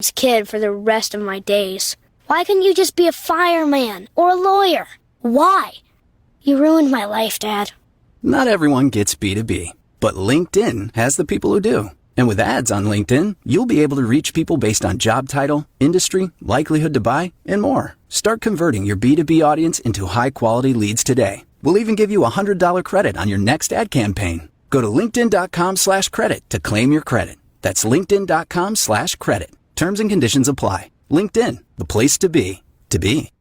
kid for the rest of my days. Why couldn't you just be a fireman or a lawyer? Why? You ruined my life, Dad. Not everyone gets B2B, but LinkedIn has the people who do. And with ads on LinkedIn, you'll be able to reach people based on job title, industry, likelihood to buy, and more. Start converting your B2B audience into high-quality leads today. We'll even give you a $100 credit on your next ad campaign. Go to linkedin.com/credit to claim your credit. That's linkedin.com/credit. Terms and conditions apply. LinkedIn, the place to be, to be.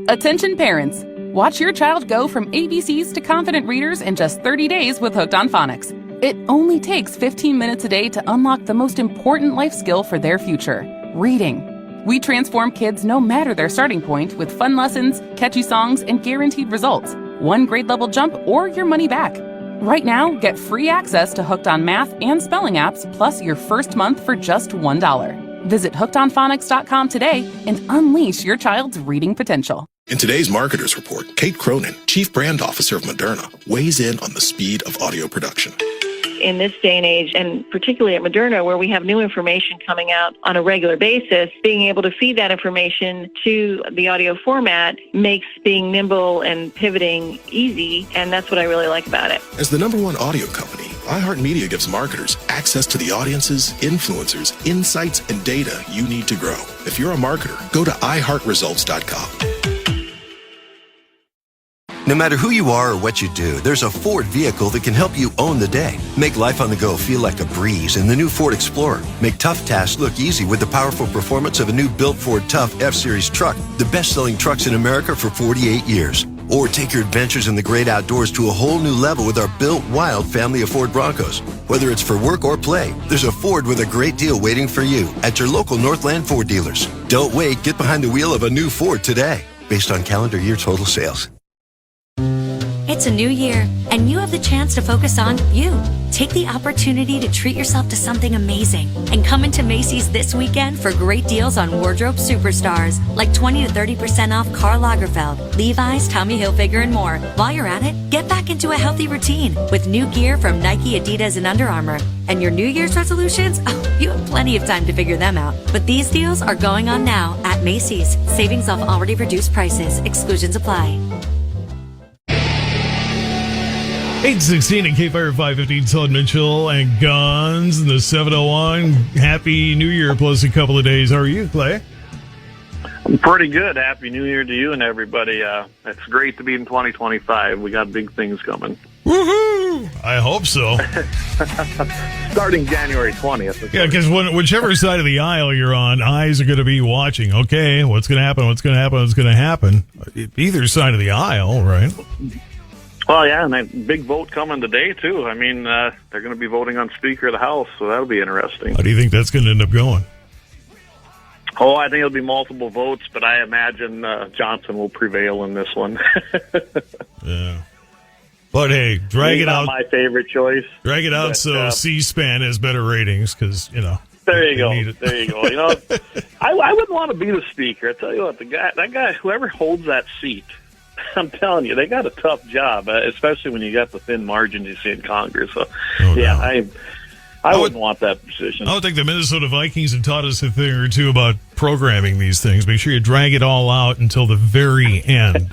Attention parents. Watch your child go from ABCs to confident readers in just 30 days with Hooked on Phonics. It only takes 15 minutes a day to unlock the most important life skill for their future, reading. We transform kids no matter their starting point with fun lessons, catchy songs, and guaranteed results. One grade level jump or your money back. Right now, get free access to Hooked on Math and Spelling apps plus your first month for just $1. Visit hookedonphonics.com today and unleash your child's reading potential. In today's Marketers Report, Kate Cronin, Chief Brand Officer of Moderna, weighs in on the speed of audio production. In this day and age, and particularly at Moderna, where we have new information coming out on a regular basis, being able to feed that information to the audio format makes being nimble and pivoting easy, and that's what I really like about it. As the #1 audio company, iHeartMedia gives marketers access to the audiences, influencers, insights, and data you need to grow. If you're a marketer, go to iHeartResults.com. No matter who you are or what you do, there's a Ford vehicle that can help you own the day. Make life on the go feel like a breeze in the new Ford Explorer. Make tough tasks look easy with the powerful performance of a new built Ford Tough F-Series truck, the best-selling trucks in America for 48 years. Or take your adventures in the great outdoors to a whole new level with our built wild family of Ford Broncos. Whether it's for work or play, there's a Ford with a great deal waiting for you at your local Northland Ford dealers. Don't wait, get behind the wheel of a new Ford today, based on calendar year total sales. It's a new year, and you have the chance to focus on you. Take the opportunity to treat yourself to something amazing and come into Macy's this weekend for great deals on wardrobe superstars like 20 to 30% off Karl Lagerfeld, Levi's, Tommy Hilfiger, and more. While you're at it, get back into a healthy routine with new gear from Nike, Adidas, and Under Armour. And your New Year's resolutions? Oh, you have plenty of time to figure them out. But these deals are going on now at Macy's. Savings off already reduced prices. Exclusions apply. 8:16 at K-Fire 515, Todd Mitchell and Guns and the 701. Happy New Year plus a couple of days. How are you, Clay? I'm pretty good. Happy New Year to you and everybody. It's great to be in 2025. We got big things coming. Woohoo! I hope so. Starting January 20th. Yeah, because whichever side of the aisle you're on, eyes are going to be watching. Okay, what's going to happen? What's going to happen? What's going to happen? Either side of the aisle, right? Well, yeah, and that big vote coming today, too. I mean, they're going to be voting on Speaker of the House, so that'll be interesting. How do you think that's going to end up going? Oh, I think it'll be multiple votes, but I imagine Johnson will prevail in this one. Yeah. But, hey, drag it out. Not my favorite choice. Drag it out but, so C-SPAN has better ratings because, you know. There you go. There you go. You know, I wouldn't want to be the Speaker. I tell you what, that guy, whoever holds that seat, I'm telling you, they got a tough job, especially when you got the thin margins you see in Congress. So, yeah, I wouldn't want that position. I would think the Minnesota Vikings have taught us a thing or two about programming these things. Make sure you drag it all out until the very end.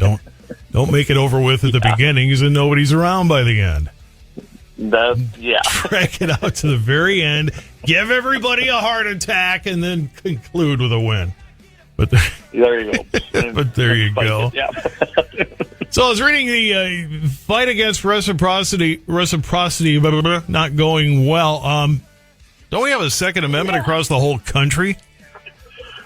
Don't make it over with at the beginning because then nobody's around by the end. Drag it out to the very end. Give everybody a heart attack and then conclude with a win. But there you go. But there you go. Yeah. So I was reading the fight against reciprocity not going well. Don't we have a Second Amendment across the whole country?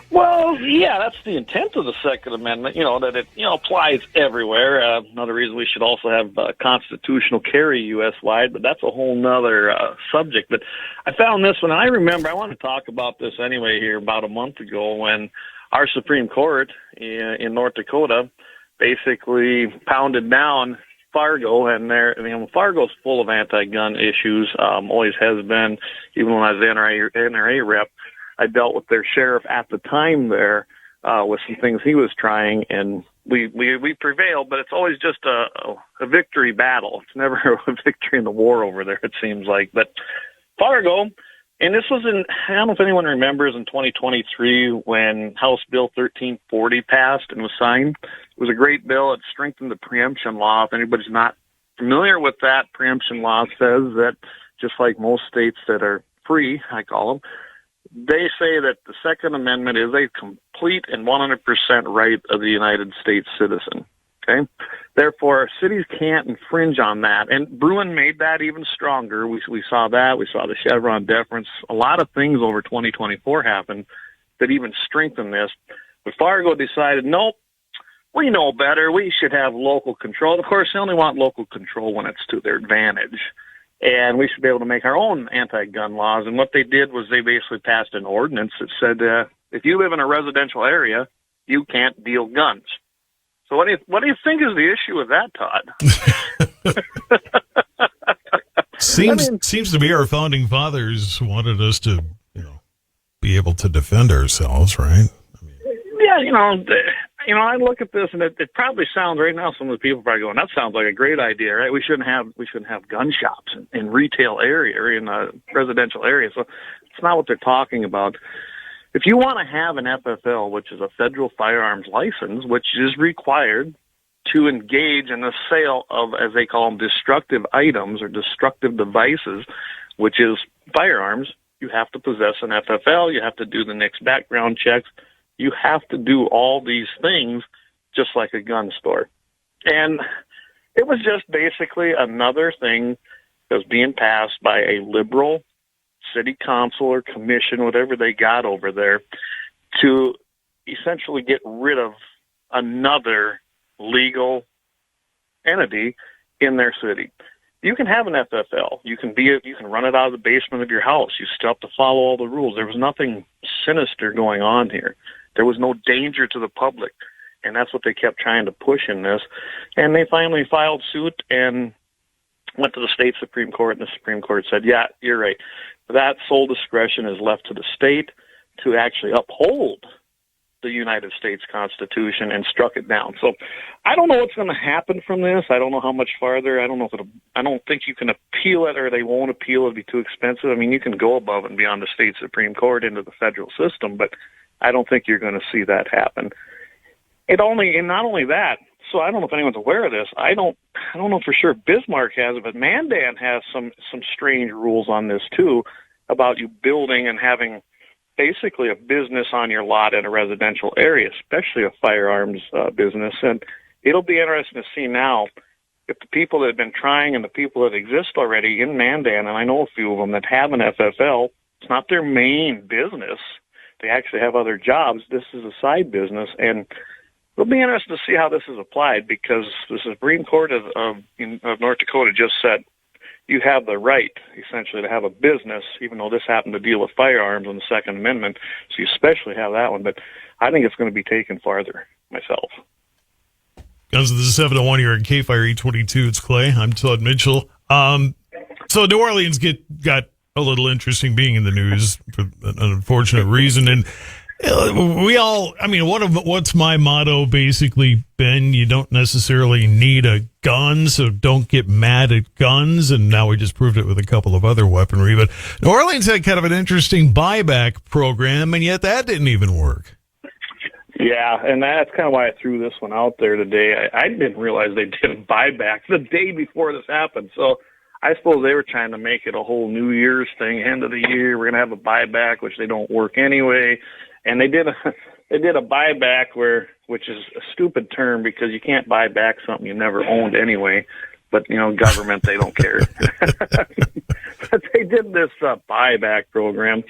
Well, yeah, that's the intent of the Second Amendment, that it, applies everywhere. Another reason we should also have constitutional carry U.S.-wide, but that's a whole nother subject. But I found this one, and I want to talk about this anyway here about a month ago when our Supreme Court in North Dakota basically pounded down Fargo, and Fargo's full of anti-gun issues, always has been. Even when I was NRA rep, I dealt with their sheriff at the time there with some things he was trying, and we prevailed, but it's always just a victory battle. It's never a victory in the war over there, it seems like. But Fargo And this was I don't know if anyone remembers, in 2023 when House Bill 1340 passed and was signed. It was a great bill. It strengthened the preemption law. If anybody's not familiar with that, preemption law says that just like most states that are free, I call them, they say that the Second Amendment is a complete and 100% right of the United States citizen. Okay? Therefore, cities can't infringe on that. And Bruin made that even stronger. We saw that. We saw the Chevron deference. A lot of things over 2024 happened that even strengthened this. But Fargo decided, nope, we know better. We should have local control. Of course, they only want local control when it's to their advantage. And we should be able to make our own anti-gun laws. And what they did was they basically passed an ordinance that said, if you live in a residential area, you can't deal guns. So what do you think is the issue with that, Todd? Seems to be our founding fathers wanted us to, be able to defend ourselves, right? Yeah, I look at this and it probably sounds right now. Some of the people are probably going, "That sounds like a great idea, right? We shouldn't have gun shops in retail area or in a residential area." So it's not what they're talking about. If you want to have an FFL, which is a federal firearms license, which is required to engage in the sale of, as they call them, destructive items or destructive devices, which is firearms, you have to possess an FFL. You have to do the next background checks. You have to do all these things just like a gun store. And it was just basically another thing that was being passed by a liberal city council or commission, whatever they got over there, to essentially get rid of another legal entity in their city. You can have an FFL. You can run it out of the basement of your house. You still have to follow all the rules. There was nothing sinister going on here. There was no danger to the public, and that's what they kept trying to push in this. And they finally filed suit and went to the state Supreme Court, and the Supreme Court said, yeah, you're right. That sole discretion is left to the state to actually uphold the United States Constitution, and struck it down. So I don't know what's going to happen from this. I don't know how much farther. I don't think you can appeal it, or they won't appeal. It'd be too expensive. I mean, you can go above and beyond the state Supreme Court into the federal system, but I don't think you're going to see that happen. And not only that, so I don't know if anyone's aware of this. I don't know for sure Bismarck has it, but Mandan has some strange rules on this too, about you building and having basically a business on your lot in a residential area, especially a firearms business. And it'll be interesting to see now if the people that have been trying and the people that exist already in Mandan, and I know a few of them that have an FFL, it's not their main business. They actually have other jobs. This is a side business, and it'll be interesting to see how this is applied, because the Supreme Court of North Dakota just said you have the right, essentially, to have a business, even though this happened to deal with firearms on the Second Amendment. So you especially have that one. But I think it's going to be taken farther myself. Guns of the 701 here at KFire 822. It's Clay. I'm Todd Mitchell. So New Orleans got a little interesting being in the news for an unfortunate reason. And what's my motto basically been? You don't necessarily need a gun, so don't get mad at guns. And now we just proved it with a couple of other weaponry. But New Orleans had kind of an interesting buyback program, and yet that didn't even work. Yeah, and that's kind of why I threw this one out there today. I didn't realize they did a buyback the day before this happened. So I suppose they were trying to make it a whole New Year's thing, end of the year. We're going to have a buyback, which they don't work anyway. And they did a buyback which is a stupid term, because you can't buy back something you never owned anyway. But, government, they don't care. But they did this buyback program,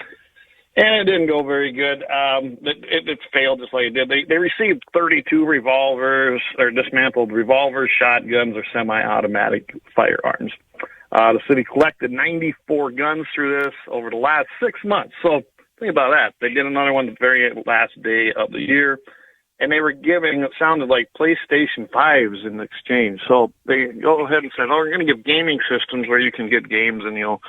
and it didn't go very good. It failed just like it did. They received 32 revolvers, or dismantled revolvers, shotguns, or semi-automatic firearms. The city collected 94 guns through this over the last 6 months. So think about that. They did another one the very last day of the year, and they were giving, it sounded like PlayStation 5s in exchange. So they go ahead and said, we're going to give gaming systems where you can get games and,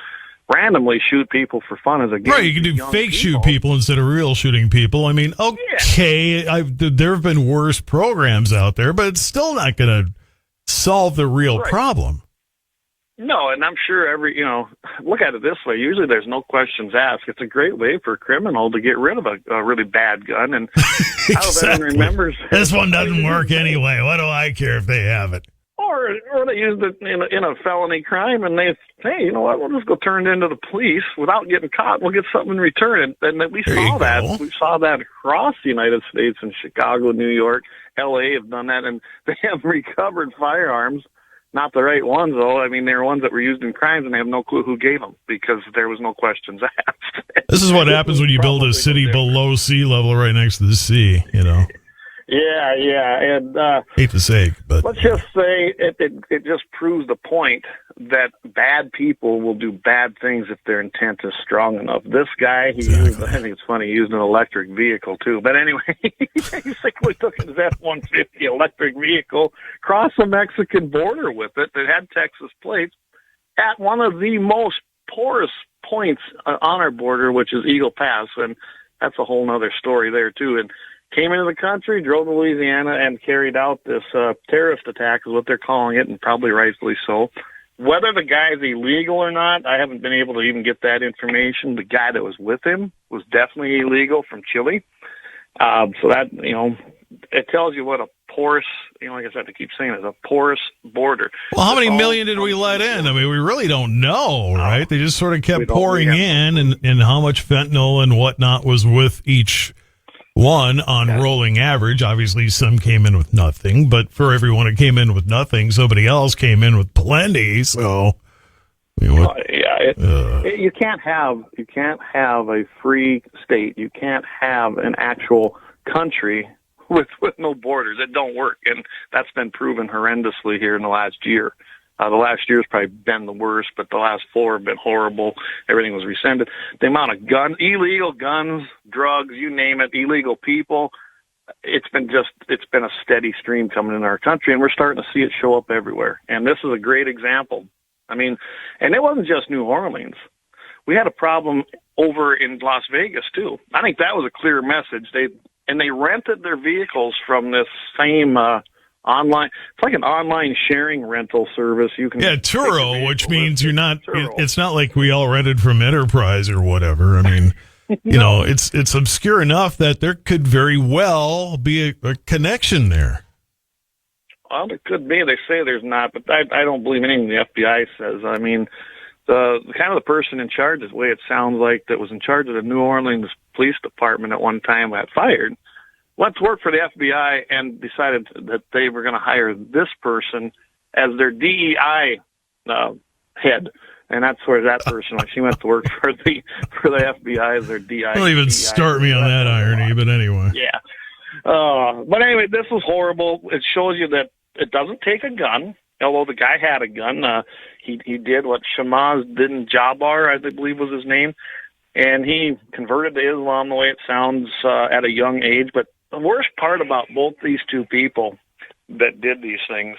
randomly shoot people for fun as a game. Right, you can do fake shoot people instead of real shooting people. I mean, okay, there have been worse programs out there, but it's still not going to solve the real problem. No, and I'm sure look at it this way. Usually there's no questions asked. It's a great way for a criminal to get rid of a really bad gun. And Exactly. remembers This one doesn't work anyway. What do I care if they have it? Or they used it in a felony crime, and they hey, you know what? We'll just go turn it into the police without getting caught. We'll get something in return. And we saw that. Go. We saw that across the United States in Chicago, New York, L.A. have done that, and they have recovered firearms. Not the right ones, though. I mean, they're ones that were used in crimes, and they have no clue who gave them because there was no questions asked. This is what happens when you build a city below sea level right next to the sea, Yeah, and hate to say, but let's just say it just proves the point that bad people will do bad things if their intent is strong enough. This guy, used, I think it's funny, he used an electric vehicle too. But anyway, he basically took his F-150 electric vehicle, crossed the Mexican border with it that had Texas plates at one of the most porous points on our border, which is Eagle Pass, and that's a whole other story there too. And came into the country, drove to Louisiana, and carried out this terrorist attack, is what they're calling it, and probably rightfully so. Whether the guy's illegal or not, I haven't been able to even get that information. The guy that was with him was definitely illegal from Chile. So that, it tells you what a porous, like I said, I keep saying it's a porous border. Well, how many million did we let in? I mean, we really don't know, right? They just sort of kept pouring in, and how much fentanyl and whatnot was with each one on rolling average. Obviously, some came in with nothing, but for everyone that came in with nothing, somebody else came in with plenty. So, you can't have a free state. You can't have an actual country with no borders. It don't work, and that's been proven horrendously here in the last year. The last year's probably been the worst, but the last 4 have been horrible. Everything was rescinded. The amount of illegal guns, drugs, you name it, illegal people, it's been a steady stream coming in our country, and we're starting to see it show up everywhere. And this is a great example. I mean, and it wasn't just New Orleans. We had a problem over in Las Vegas too. I think that was a clear message. They rented their vehicles from this same online. It's like an online sharing rental service. You can Turo, which means you're not. It's not like we all rented from Enterprise or whatever. I mean, it's obscure enough that there could very well be a connection there. Well, it could be. They say there's not, but I don't believe anything the FBI says. I mean, the kind of the person in charge, the way it sounds like, that was in charge of the New Orleans Police Department at one time got fired. Went to work for the FBI and decided that they were going to hire this person as their DEI head, and that's where that person went. She went to work for the FBI as their DEI. Don't even start me on that irony, but anyway. Yeah. But anyway, this was horrible. It shows you that it doesn't take a gun. Although the guy had a gun, he did what Shamaz Din Jabbar, I believe was his name, and he converted to Islam the way it sounds at a young age. But the worst part about both these two people that did these things,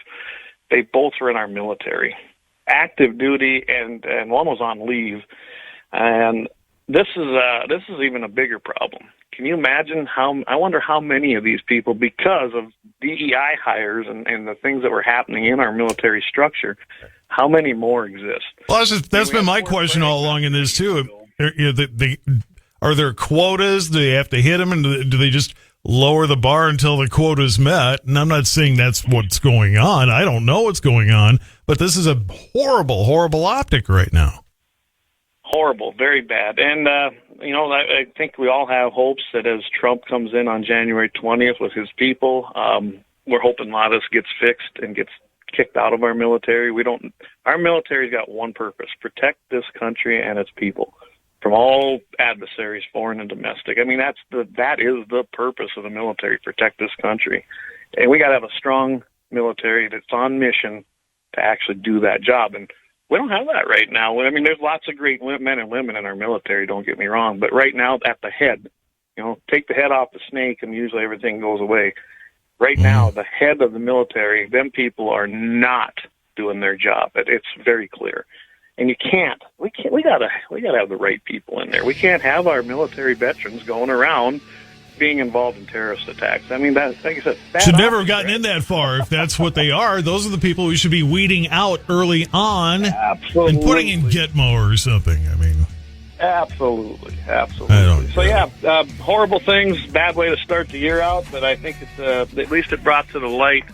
they both were in our military, active duty, and one was on leave. And this is even a bigger problem. Can you imagine I wonder how many of these people, because of DEI hires and the things that were happening in our military structure, how many more exist? Well, that's been my question all along in this too. Are there quotas? Do they have to hit them, and do they just lower the bar until the quota is met? And I'm not saying that's what's going on. I don't know what's going on, but this is a horrible, horrible optic right now. Horrible, very bad. And, I think we all have hopes that as Trump comes in on January 20th with his people, we're hoping a lot of this gets fixed and gets kicked out of our military. Our military's got one purpose: protect this country and its people from all adversaries, foreign and domestic. I mean, that is the purpose of the military: protect this country. And we got to have a strong military that's on mission to actually do that job. And we don't have that right now. I mean, there's lots of great men and women in our military, don't get me wrong, but right now at the head, take the head off the snake and usually everything goes away. Right now, the head of the military, them people are not doing their job. It's very clear. And we gotta have the right people in there. We can't have our military veterans going around being involved in terrorist attacks. I mean, that, like I said, should never have gotten in that far. If that's what they are, those are the people we should be weeding out early on. Absolutely. And putting in Gitmo or something. I mean, absolutely. So horrible things, bad way to start the year out, but I think it's at least it brought to the light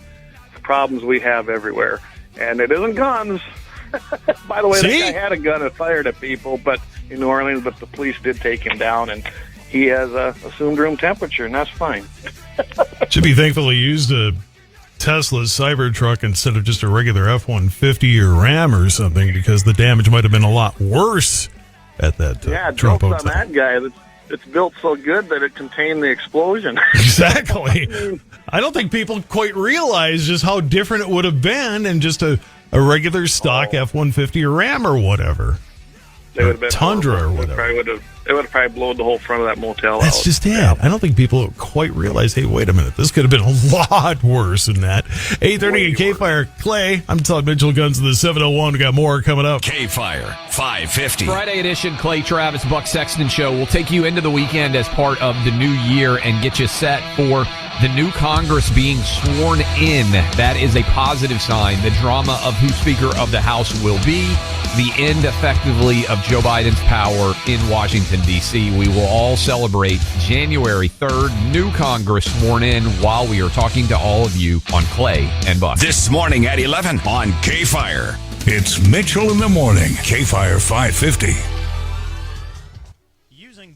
the problems we have everywhere. And it isn't guns. By the way, that guy had a gun and fired at people, but in New Orleans, but the police did take him down, and he has assumed room temperature, and that's fine. Should be thankful he used a Tesla Cybertruck instead of just a regular F-150 or Ram or something, because the damage might have been a lot worse at that Trump jokes hotel. on that guy. It's built so good that it contained the explosion. Exactly. I don't think people quite realize just how different it would have been in just a regular stock F-150 or Ram or whatever. They would have been Tundra or whatever. It would have probably blown the whole front of that motel out. That's just it. Yeah. I don't think people quite realize, hey, wait a minute, this could have been a lot worse than that. 8:30 at K-Fire. Clay, I'm Todd Mitchell, Guns of the 701. We got more coming up. K-Fire 550. Friday edition, Clay Travis, Buck Sexton Show. We'll take you into the weekend as part of the new year and get you set for the new Congress being sworn in. That is a positive sign. The drama of who Speaker of the House will be. The end, effectively, of Joe Biden's power in Washington, D.C. We will all celebrate January 3rd, new Congress sworn in, while we are talking to all of you on Clay and Buck. This morning at 11 on K-Fire. It's Mitchell in the Morning, K-Fire 550.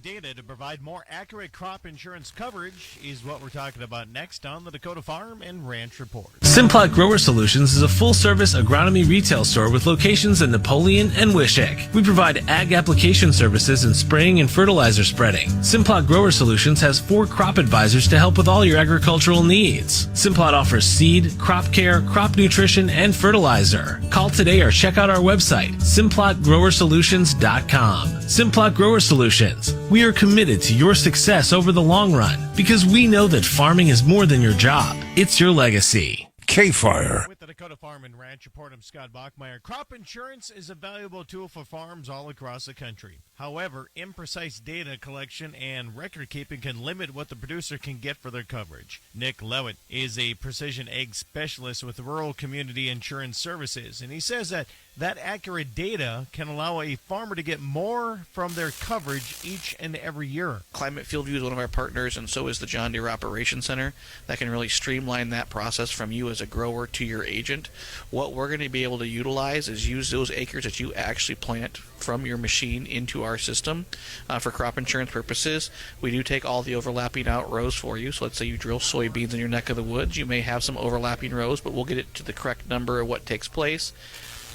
Data to provide more accurate crop insurance coverage is what we're talking about next on the Dakota Farm and Ranch Report. Simplot Grower Solutions is a full-service agronomy retail store with locations in Napoleon and Wishick. We provide ag application services in spraying and fertilizer spreading. Simplot Grower Solutions has 4 crop advisors to help with all your agricultural needs. Simplot offers seed, crop care, crop nutrition, and fertilizer. Call today or check out our website, simplotgrowersolutions.com. Simplot Grower Solutions. We are committed to your success over the long run because we know that farming is more than your job. It's your legacy. K-Fire. With the Dakota Farm and Ranch Report, I'm Scott Bachmeyer. Crop insurance is a valuable tool for farms all across the country. However, imprecise data collection and record keeping can limit what the producer can get for their coverage. Nick Lewitt is a precision ag specialist with Rural Community Insurance Services, and he says that accurate data can allow a farmer to get more from their coverage each and every year. Climate Field View is one of our partners, and so is the John Deere Operations Center. That can really streamline that process from you as a grower to your agent. What we're going to be able to utilize is use those acres that you actually plant from your machine into our system for crop insurance purposes. We do take all the overlapping out rows for you. So let's say you drill soybeans in your neck of the woods. You may have some overlapping rows, but we'll get it to the correct number of what takes place.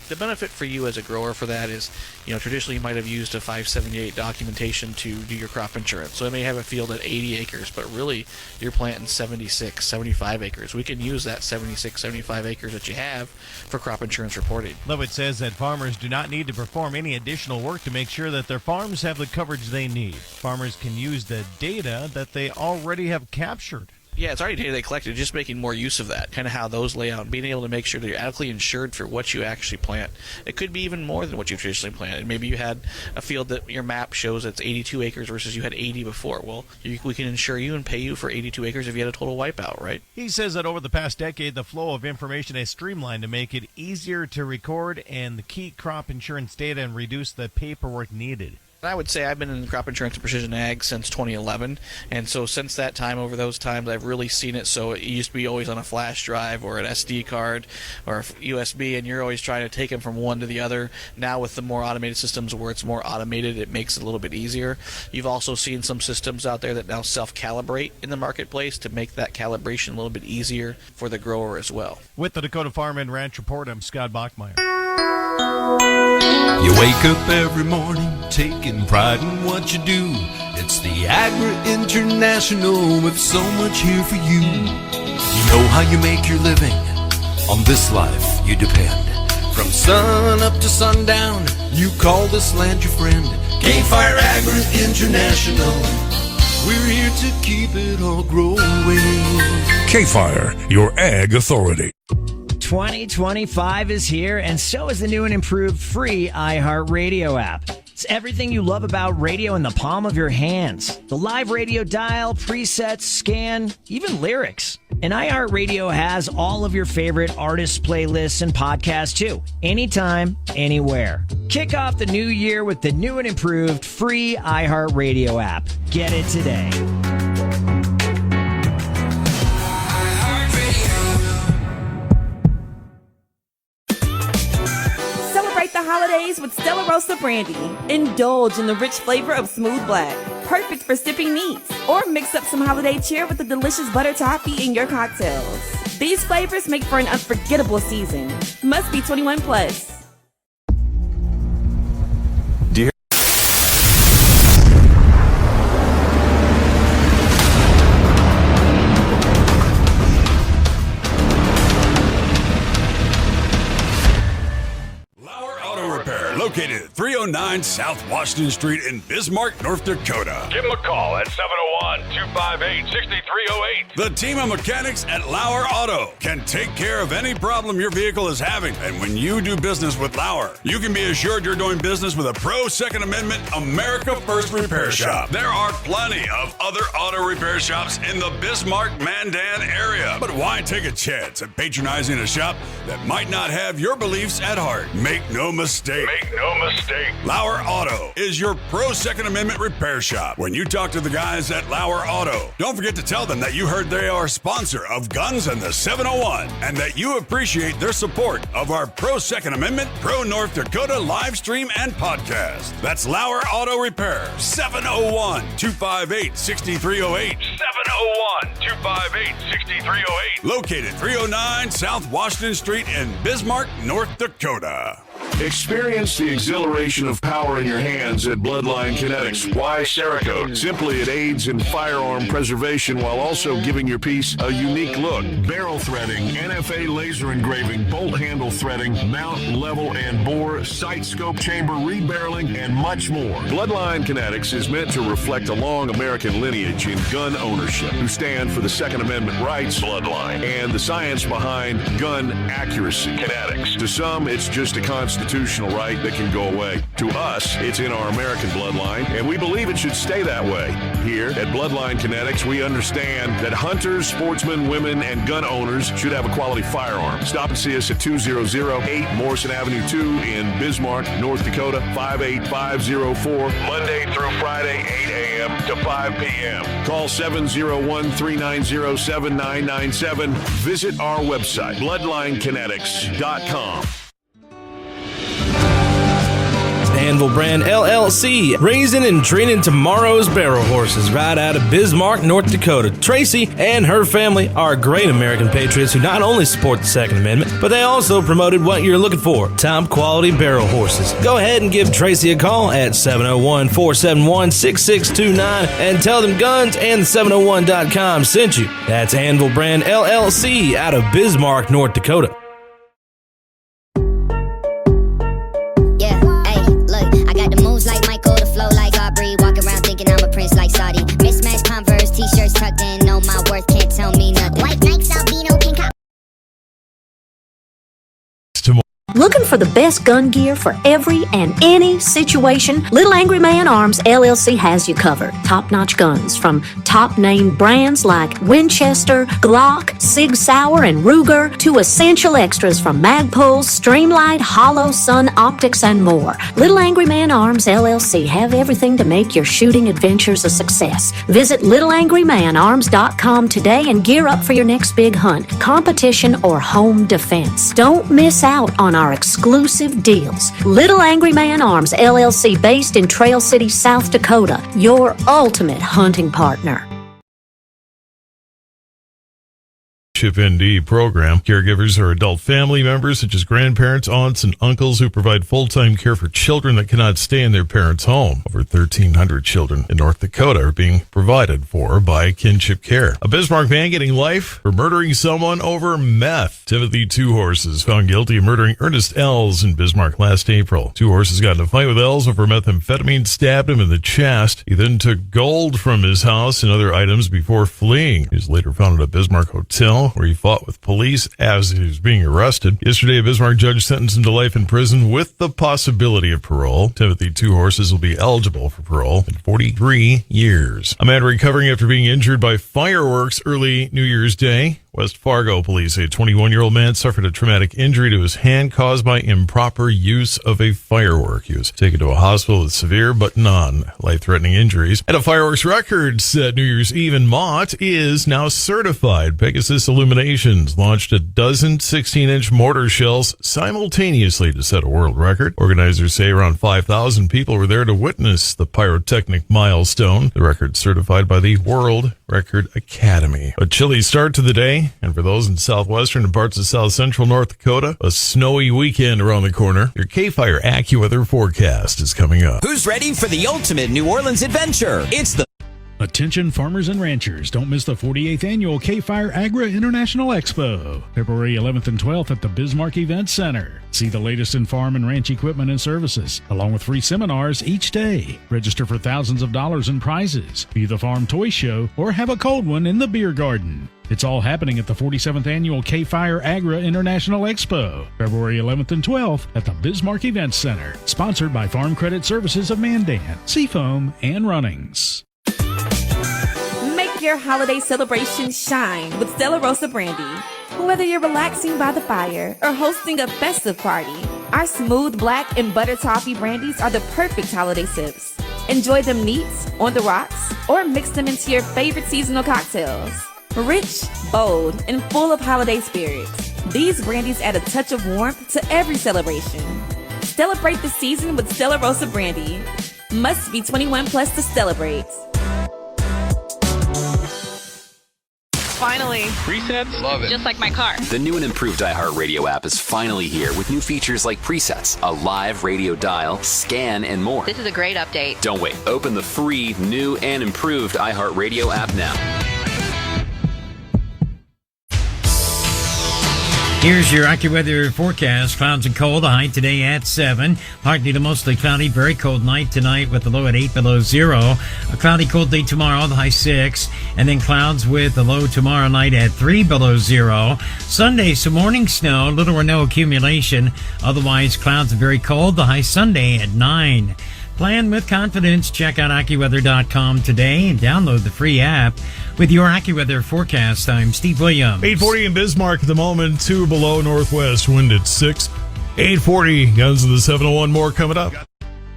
The benefit for you as a grower for that is, traditionally you might have used a 578 documentation to do your crop insurance. So it may have a field at 80 acres, but really you're planting 76, 75 acres. We can use that 76, 75 acres that you have for crop insurance reporting. Lewitt says that farmers do not need to perform any additional work to make sure that their farms have the coverage they need. Farmers can use the data that they already have captured. Yeah, it's already data they collected, just making more use of that, kind of how those lay out, and being able to make sure that you're adequately insured for what you actually plant. It could be even more than what you traditionally planted. Maybe you had a field that your map shows it's 82 acres versus you had 80 before. Well, we can insure you and pay you for 82 acres if you had a total wipeout, right? He says that over the past decade, the flow of information has streamlined to make it easier to record and keep crop insurance data and reduce the paperwork needed. I would say I've been in crop insurance and precision ag since 2011, and so since that time, over those times, I've really seen it. So it used to be always on a flash drive or an SD card or USB, and you're always trying to take them from one to the other. Now with the more automated systems where it's more automated, it makes it a little bit easier. You've also seen some systems out there that now self-calibrate in the marketplace to make that calibration a little bit easier for the grower as well. With the Dakota Farm and Ranch Report, I'm Scott Bachmeyer. You wake up every morning taking pride in what you do. It's the Agri International with so much here for you. You know how you make your living. On this life you depend. From sun up to sundown, you call this land your friend. K-Fire Agri International. We're here to keep it all growing. K-Fire, your ag authority. 2025 is here, and so is the new and improved free iHeartRadio app. It's everything you love about radio in the palm of your hands. The live radio dial, presets, scan, even lyrics. And iHeartRadio has all of your favorite artists' playlists and podcasts too. Anytime, anywhere. Kick off the new year with the new and improved free iHeartRadio app. Get it today. The holidays with Stella Rosa Brandy. Indulge in the rich flavor of smooth black, perfect for sipping neats, or mix up some holiday cheer with the delicious butter toffee in your cocktails. These flavors make for an unforgettable season. Must be 21 plus. Located at 309 South Washington Street in Bismarck, North Dakota. Give them a call at 701-258-6308. The team of mechanics at Lauer Auto can take care of any problem your vehicle is having. And when you do business with Lauer, you can be assured you're doing business with a pro Second Amendment America First repair shop. There are plenty of other auto repair shops in the Bismarck-Mandan area. But why take a chance at patronizing a shop that might not have your beliefs at heart? Make no mistake. Lauer Auto is your pro Second Amendment repair shop. When you talk to the guys at Lauer Auto, don't forget to tell them that you heard they are a sponsor of Guns and the 701 and that you appreciate their support of our pro Second Amendment, pro North Dakota live stream and podcast. That's Lauer Auto Repair, 701-258-6308. 701-258-6308. Located 309 South Washington Street in Bismarck, North Dakota. Experience the exhilaration of power in your hands at Bloodline Kinetics. Why Cerakote? Simply, it aids in firearm preservation while also giving your piece a unique look. Barrel threading, NFA laser engraving, bolt handle threading, mount, level, and bore, sight scope chamber rebarreling, and much more. Bloodline Kinetics is meant to reflect a long American lineage in gun ownership, who stand for the Second Amendment rights, Bloodline, and the science behind gun accuracy. Kinetics. To some, it's just a constitutional right that can go away. To us, it's in our American bloodline, and we believe it should stay that way. Here at Bloodline Kinetics, we understand that hunters, sportsmen, women, and gun owners should have a quality firearm. Stop and see us at 2008 Morrison Avenue 2 in Bismarck, North Dakota, 58504, Monday through Friday, 8 a.m. to 5 p.m. Call 701-390-7997. Visit our website, bloodlinekinetics.com. Anvil Brand LLC, raising and training tomorrow's barrel horses right out of Bismarck, North Dakota. Tracy and her family are great American patriots who not only support the Second Amendment, but they also promoted what you're looking for, top quality barrel horses. Go ahead and give Tracy a call at 701-471-6629 and tell them Guns and the 701.com sent you. That's Anvil Brand LLC out of Bismarck, North Dakota. Like Michael, the flow like Aubrey. Walk around thinking I'm a prince like Saudi. Mismatched Converse, t-shirts tucked in. Know my worth, can't tell me nothing. White Nikes, albino, pink. Looking for the best gun gear for every and any situation? Little Angry Man Arms LLC has you covered. Top-notch guns from top-name brands like Winchester, Glock, Sig Sauer, and Ruger to essential extras from Magpul's, Streamlight, Hollow, Sun Optics, and more. Little Angry Man Arms LLC have everything to make your shooting adventures a success. Visit littleangrymanarms.com today and gear up for your next big hunt, competition, or home defense. Don't miss out on our exclusive deals. Little Angry Man Arms LLC, based in Trail City, South Dakota, your ultimate hunting partner. ND program. Caregivers are adult family members such as grandparents, aunts, and uncles who provide full-time care for children that cannot stay in their parents' home. Over 1,300 children in North Dakota are being provided for by Kinship Care. A Bismarck man getting life for murdering someone over meth. Timothy Two Horses found guilty of murdering Ernest Ells in Bismarck last April. Two Horses got in a fight with Ells over methamphetamine, stabbed him in the chest. He then took gold from his house and other items before fleeing. He was later found at a Bismarck hotel where he fought with police as he was being arrested. Yesterday, a Bismarck judge sentenced him to life in prison with the possibility of parole. Timothy Two Horses will be eligible for parole in 43 years. A man recovering after being injured by fireworks early New Year's Day. West Fargo police say a 21-year-old man suffered a traumatic injury to his hand caused by improper use of a firework. He was taken to a hospital with severe but non-life-threatening injuries. And a fireworks record set New Year's Eve in Mott is now certified. Pegasus Illuminations launched a dozen 16-inch mortar shells simultaneously to set a world record. Organizers say around 5,000 people were there to witness the pyrotechnic milestone. The record certified by the World Record Academy. A chilly start to the day. And for those in southwestern and parts of south central North Dakota, a snowy weekend around the corner. Your K-Fire AccuWeather forecast is coming up. Who's ready for the ultimate New Orleans adventure? It's the Attention farmers and ranchers, don't miss the 48th annual K-Fire Agri International Expo, February 11th and 12th at the Bismarck Event Center. See the latest in farm and ranch equipment and services, along with free seminars each day. Register for thousands of dollars in prizes, view the farm toy show, or have a cold one in the beer garden. It's all happening at the 47th annual K-Fire Agri International Expo, February 11th and 12th at the Bismarck Event Center, sponsored by Farm Credit Services of Mandan, Seafoam, and Runnings. Make your holiday celebration shine with Stella Rosa Brandy. Whether you're relaxing by the fire or hosting a festive party, our smooth black and butter toffee brandies are the perfect holiday sips. Enjoy them neat, on the rocks, or mix them into your favorite seasonal cocktails. Rich, bold, and full of holiday spirits, these brandies add a touch of warmth to every celebration. Celebrate the season with Stella Rosa Brandy. Must be 21 plus to celebrate. Finally. Presets? Love it. Just like my car. The new and improved iHeartRadio app is finally here with new features like presets, a live radio dial, scan, and more. This is a great update. Don't wait. Open the free, new, and improved iHeartRadio app now. Here's your AccuWeather forecast. Clouds and cold. The high today at 7. Partly to mostly cloudy. Very cold night tonight with the low at 8 below 0. A cloudy cold day tomorrow. The high 6. And then clouds with the low tomorrow night at 3 below 0. Sunday, some morning snow. Little or no accumulation. Otherwise, clouds and very cold. The high Sunday at 9. Plan with confidence. Check out AccuWeather.com today and download the free app. With your AccuWeather forecast, I'm Steve Williams. 840 in Bismarck at the moment, 2 below northwest, wind at 6. 840, Guns of the 701, more coming up.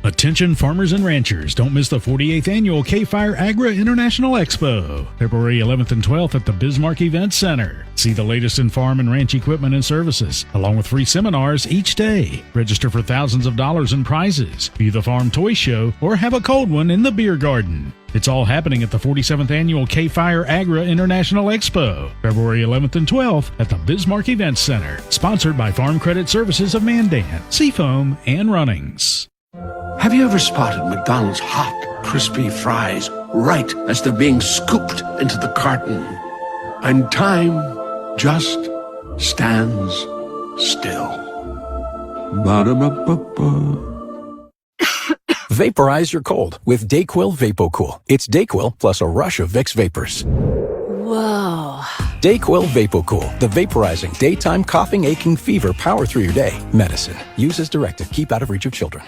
Attention farmers and ranchers, don't miss the 48th annual K-Fire Agri International Expo, February 11th and 12th at the Bismarck Event Center. See the latest in farm and ranch equipment and services, along with free seminars each day. Register for thousands of dollars in prizes, view the farm toy show, or have a cold one in the beer garden. It's all happening at the 47th annual K-Fire Agri International Expo, February 11th and 12th at the Bismarck Event Center, sponsored by Farm Credit Services of Mandan, Seafoam, and Runnings. Have you ever spotted McDonald's hot, crispy fries right as they're being scooped into the carton? And time just stands still. Ba-da-ba-ba-ba. Vaporize your cold with DayQuil VapoCool. It's DayQuil plus a rush of Vicks Vapors. Whoa. DayQuil VapoCool, the vaporizing daytime coughing, aching, fever power through your day. Medicine. Use as directed. Keep out of reach of children.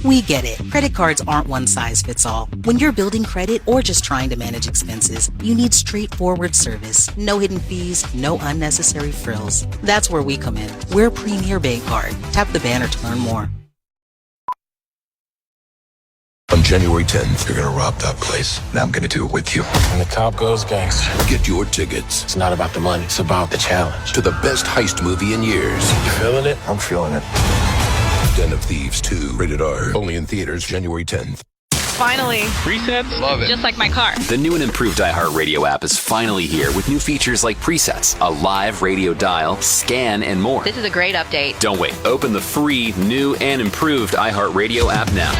We get it. Credit cards aren't one size fits all. When you're building credit or just trying to manage expenses, you need straightforward service. No hidden fees, no unnecessary frills. That's where we come in. We're Premier Bank Card. Tap the banner to learn more. On January 10th, you're gonna rob that place. Now I'm gonna do it with you. And the top goes gangster. Get your tickets. It's not about the money, it's about the challenge. To the best heist movie in years. You feeling it? I'm feeling it. Den of Thieves 2. Rated R. Only in theaters January 10th. Finally. Presets? Love it. Just like my car. The new and improved iHeartRadio app is finally here with new features like presets, a live radio dial, scan, and more. This is a great update. Don't wait. Open the free, new, and improved iHeartRadio app now.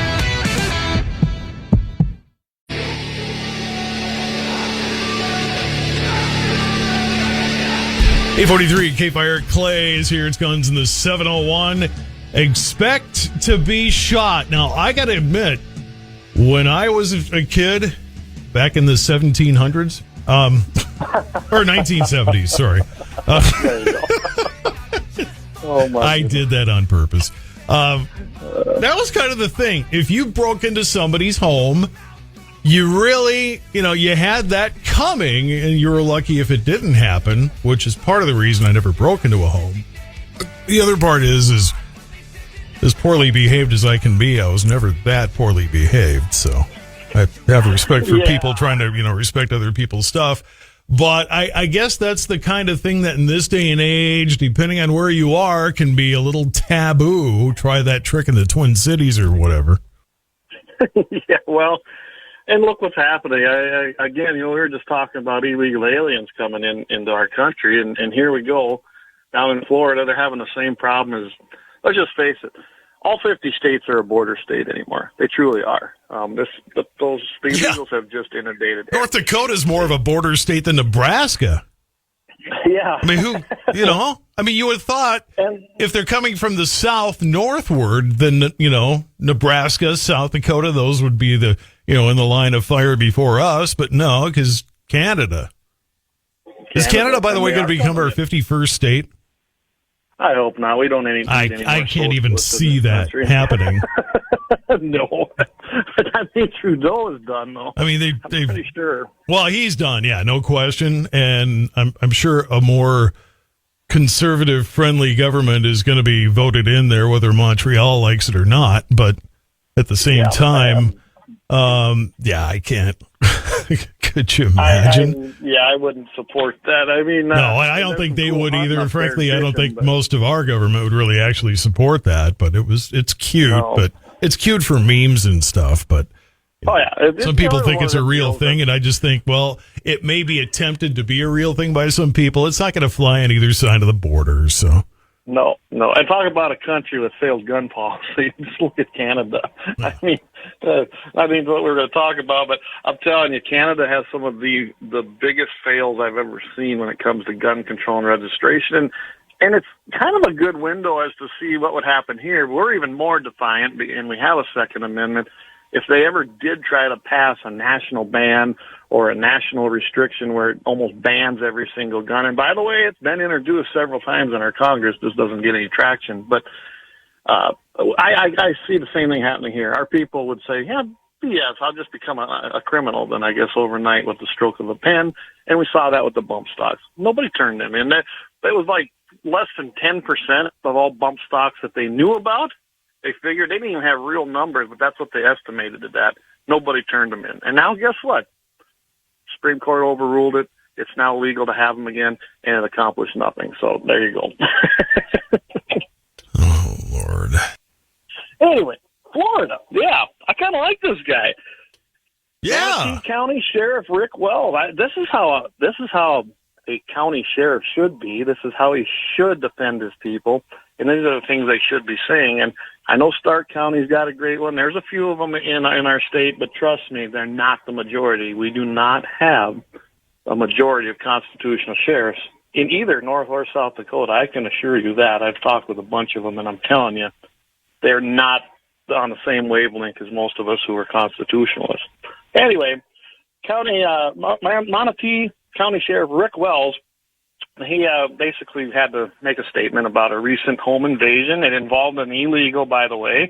.843 K-Fire Clay is here. It's Guns in the 701. Expect to be shot. Now, I got to admit, when I was a kid back in the 1700s, Or 1970s, sorry. There you go. Oh my I did that on purpose. That was kind of the thing. If you broke into somebody's home, you really, you had that coming, and you were lucky if it didn't happen, which is part of the reason I never broke into a home. The other part is as poorly behaved as I can be, I was never that poorly behaved, so I have respect for people trying to, respect other people's stuff. But I guess that's the kind of thing that in this day and age, depending on where you are, can be a little taboo. Try that trick in the Twin Cities or whatever. Yeah, well, and look what's happening. Again, we were just talking about illegal aliens coming into our country, and here we go. Down in Florida, they're having the same problem as, let's just face it, all 50 states are a border state anymore. They truly are. Those illegals have just inundated. North Dakota's more of a border state than Nebraska. Yeah. I mean, you would have thought if they're coming from the south northward, then, Nebraska, South Dakota, those would be the, in the line of fire before us. But no, because Canada. Is Canada, by the way, going to become our 51st state? I hope not. We don't need I can't even see that happening. No. I think Trudeau is done, though. I mean, I'm pretty sure. Well, he's done, yeah, no question. And I'm sure a more conservative, friendly government is going to be voted in there, whether Montreal likes it or not. But at the same time, I can't. Could you imagine? I wouldn't support that. I mean, no, I don't think they would either. And frankly, I don't think most of our government would really actually support that. But it's cute. No. But it's cute for memes and stuff. But some people think it's a real thing, and I just think, well, it may be attempted to be a real thing by some people. It's not going to fly on either side of the border. So. No. And talk about a country with failed gun policy. Just look at Canada. No. I mean, what we're going to talk about, but I'm telling you, Canada has some of the biggest fails I've ever seen when it comes to gun control and registration. And it's kind of a good window as to see what would happen here. We're even more defiant, and we have a Second Amendment. If they ever did try to pass a national ban or a national restriction where it almost bans every single gun, and by the way, it's been introduced several times in our Congress, this doesn't get any traction, but I see the same thing happening here. Our people would say, yeah, BS, I'll just become a criminal then, I guess, overnight with the stroke of a pen, and we saw that with the bump stocks. Nobody turned them in. That was like less than 10% of all bump stocks that they knew about. They figured they didn't even have real numbers, but that's what they estimated it at. Nobody turned them in. And now guess what? Supreme Court overruled it. It's now legal to have them again, and it accomplished nothing. So there you go. Oh, Lord. Anyway, Florida. Yeah, I kind of like this guy. Yeah. Manatee County Sheriff Rick Wells. This is how a county sheriff should be. This is how he should defend his people. And these are the things they should be saying. And I know Stark County's got a great one. There's a few of them in our state, but trust me, they're not the majority. We do not have a majority of constitutional sheriffs in either North or South Dakota. I can assure you that. I've talked with a bunch of them, and I'm telling you, they're not on the same wavelength as most of us who are constitutionalists. Anyway, Manatee County Sheriff Rick Wells, he basically had to make a statement about a recent home invasion. It involved an illegal, by the way,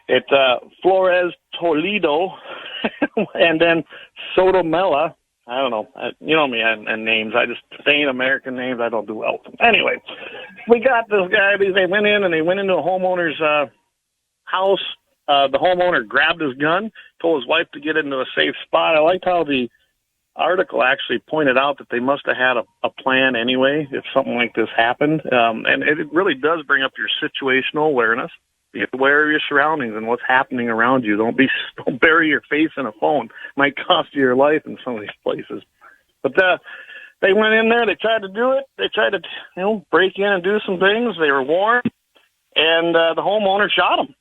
at Flores Toledo and then Sotomela. I don't know. You know me and names. I just saying American names, I don't do well. Anyway, we got this guy. They went in and they went into a homeowner's house. The homeowner grabbed his gun, told his wife to get into a safe spot. I liked how the article actually pointed out that they must have had a plan anyway if something like this happened. And it really does bring up your situational awareness. Be aware of your surroundings and what's happening around you. Don't bury your face in a phone. It might cost you your life in some of these places. But they went in there. They tried to do it. They tried to break in and do some things. They were warned, and the homeowner shot him.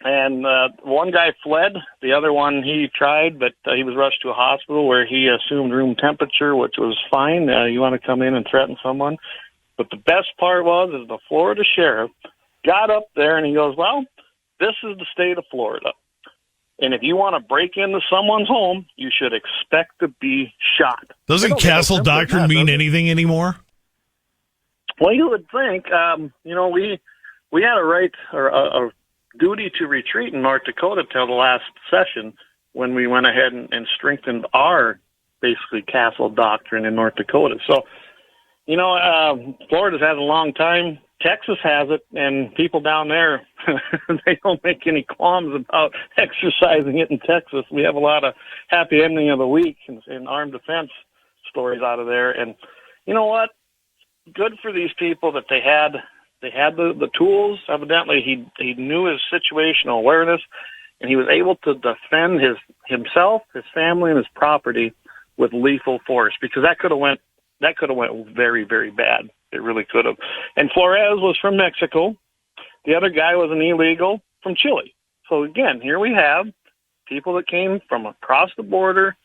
And one guy fled. The other one, he tried, but he was rushed to a hospital where he assumed room temperature, which was fine. You want to come in and threaten someone. But the best part is the Florida sheriff got up there and he goes, well, this is the state of Florida. And if you want to break into someone's home, you should expect to be shot. Doesn't castle doctrine mean anything anymore? Well, you would think. We had a right or a duty to retreat in North Dakota till the last session when we went ahead and strengthened our basically castle doctrine in North Dakota. So, Florida's had it a long time. Texas has it, and people down there, they don't make any qualms about exercising it in Texas. We have a lot of happy ending of the week and armed defense stories out of there. And you know what? Good for these people that they had the tools. Evidently, he knew his situational awareness, and he was able to defend himself, his family, and his property with lethal force, because that could have went very, very bad. It really could have. And Flores was from Mexico. The other guy was an illegal from Chile. So again, here we have people that came from across the border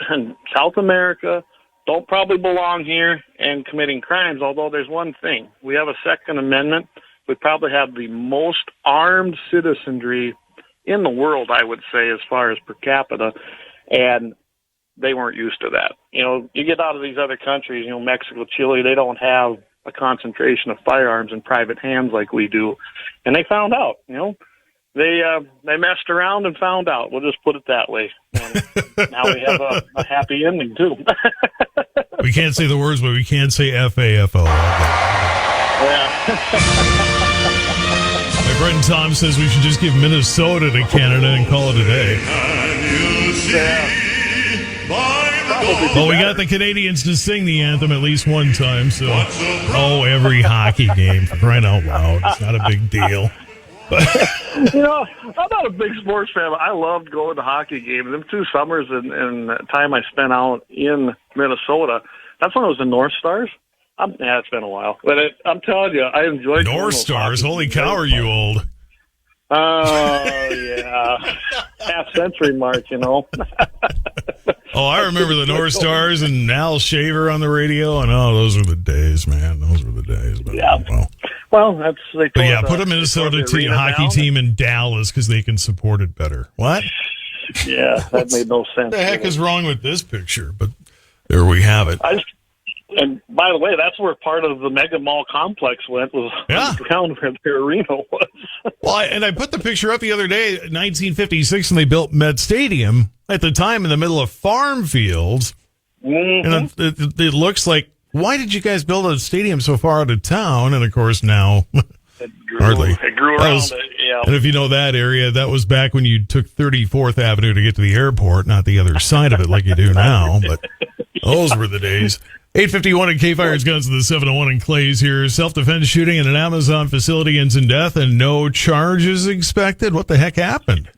in South America, don't probably belong here and committing crimes, although there's one thing. We have a Second Amendment. We probably have the most armed citizenry in the world, I would say, as far as per capita, and they weren't used to that. You get out of these other countries, Mexico, Chile, they don't have a concentration of firearms in private hands like we do. And they found out, they messed around and found out. We'll just put it that way. And now we have a happy ending, too. We can't say the words, but we can say FAFO. Yeah. My friend Tom says we should just give Minnesota to Canada and call it a day. Yeah. Well, we got the Canadians to sing the anthem at least one time, so every hockey game, for crying out loud. It's not a big deal. I'm not a big sports fan, but I loved going to hockey games. Them 2 summers and the time I spent out in Minnesota, that's when it was the North Stars. It's been a while. But I'm telling you, I enjoyed North Stars. Holy cow, are you old? Oh, yeah. Half-century mark, Oh, I remember the North Stars and Al Shaver on the radio, and those were the days, man. Those were the days. But, yeah. Well, that's... put a Minnesota hockey team in Dallas because they can support it better. What? Yeah, that made no sense. What the heck is wrong with this picture? But there we have it. And by the way, that's where part of the Mega Mall complex went, was around where the arena was. Well, I put the picture up the other day, 1956, and they built Met Stadium at the time in the middle of farm fields. Mm-hmm. And it looks like, why did you guys build a stadium so far out of town? And of course now, hardly. It grew around it, yeah. And if you know that area, that was back when you took 34th Avenue to get to the airport, not the other side of it like you do now. But those were the days. 851 at K-Fire's Guns to the 701 in Clay's here. Self-defense shooting in an Amazon facility ends in death and no charges expected. What the heck happened?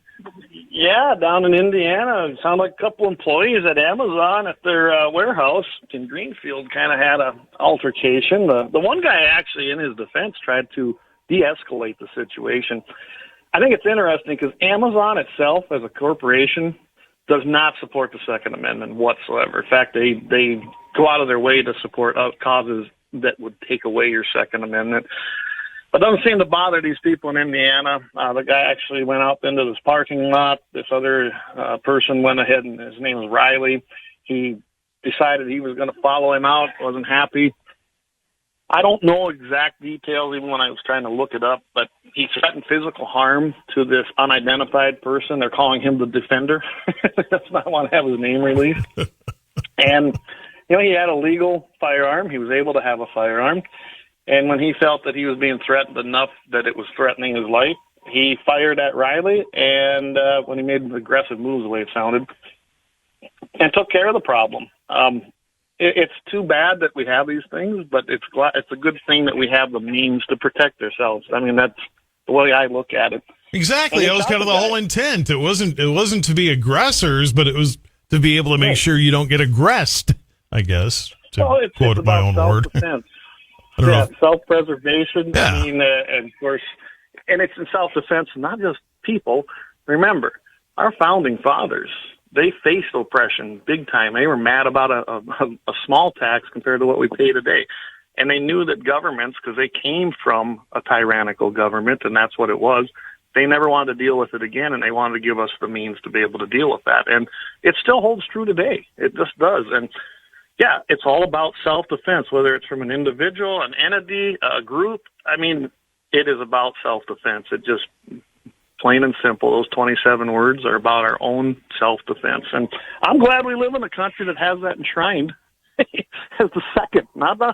Yeah, down in Indiana, it sounded like a couple employees at Amazon at their warehouse in Greenfield kind of had an altercation. The one guy actually, in his defense, tried to de-escalate the situation. I think it's interesting because Amazon itself as a corporation does not support the Second Amendment whatsoever. In fact, they go out of their way to support causes that would take away your Second Amendment. But it doesn't seem to bother these people in Indiana. The guy actually went out into this parking lot. This other person went ahead, and his name was Riley. He decided he was going to follow him out, wasn't happy. I don't know exact details, even when I was trying to look it up, but he threatened physical harm to this unidentified person. They're calling him the Defender. That's not want to have his name released. And, he had a legal firearm. He was able to have a firearm. And when he felt that he was being threatened enough that it was threatening his life, he fired at Riley, and when he made aggressive moves, the way it sounded, and took care of the problem. It's too bad that we have these things, but it's a good thing that we have the means to protect ourselves. I mean, that's the way I look at it. Exactly. That was kind of the whole intent. It wasn't to be aggressors, but it was to be able to make sure you don't get aggressed, I guess, to quote my own word. Yeah, self-preservation. Yeah. I mean, and of course, and it's in self-defense, not just people. Remember, our founding fathers, they faced oppression big time. They were mad about a small tax compared to what we pay today. And they knew that governments, because they came from a tyrannical government, and that's what it was, they never wanted to deal with it again, and they wanted to give us the means to be able to deal with that. And it still holds true today. It just does. And yeah, it's all about self-defense, whether it's from an individual, an entity, a group. I mean, it is about self-defense. It just, plain and simple, those 27 words are about our own self-defense. And I'm glad we live in a country that has that enshrined as the second, not the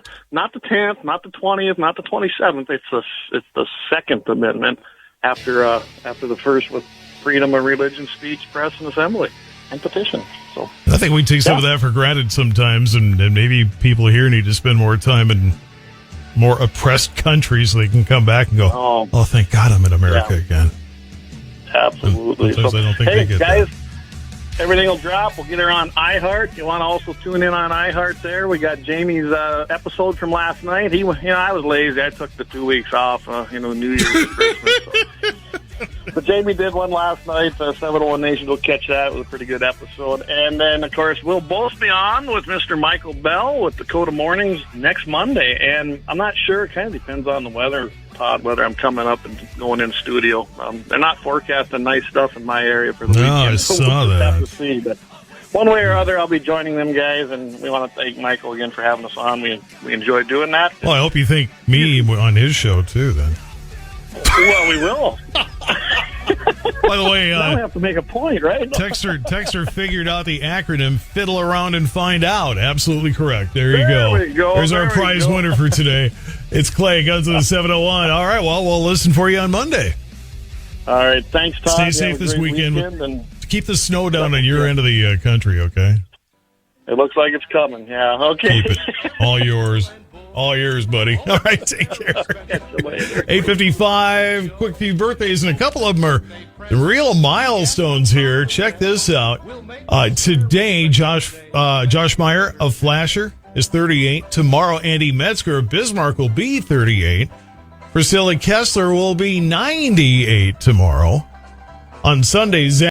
10th, not the 20th, not the 27th. It's the Second Amendment after the first with freedom of religion, speech, press, and assembly, and petition. So I think we take some of that for granted sometimes, and maybe people here need to spend more time in more oppressed countries so they can come back and go, oh thank God I'm in America again. Absolutely. So, I don't think hey, they get guys, that. everything will drop. We'll get her on iHeart. You want to also tune in on iHeart there. We got Jamie's episode from last night. I was lazy. I took the 2 weeks off, New Year's and Christmas. So. But Jamie did one last night. 701 Nation will catch that. It was a pretty good episode. And then, of course, we'll both be on with Mr. Michael Bell with Dakota Mornings next Monday. And I'm not sure. It kind of depends on the weather, Todd, whether I'm coming up and going in studio. They're not forecasting nice stuff in my area for the weekend. I saw that. Have to see, but one way or other, I'll be joining them guys, and we want to thank Michael again for having us on. We enjoyed doing that. Well, I hope you thank me on his show, too, then. Well, we will. By the way, I have to make a point, right? Texter figured out the acronym Fiddle Around and Find Out. Absolutely correct. There you go. We go. There's our prize winner for today. It's Clay, Guns of the 701. All right, well, we'll listen for you on Monday. All right, thanks, Todd. Stay safe this weekend. And keep the snow down on your end of the country, okay? It looks like it's coming. Yeah, okay. Keep it. All yours. All yours, buddy. All right, take care. 8:55. Quick few birthdays, and a couple of them are real milestones here. Check this out. Today, Josh Meyer of Flasher is 38. Tomorrow, Andy Metzger of Bismarck will be 38. Priscilla Kessler will be 98 tomorrow. On Sunday, Zach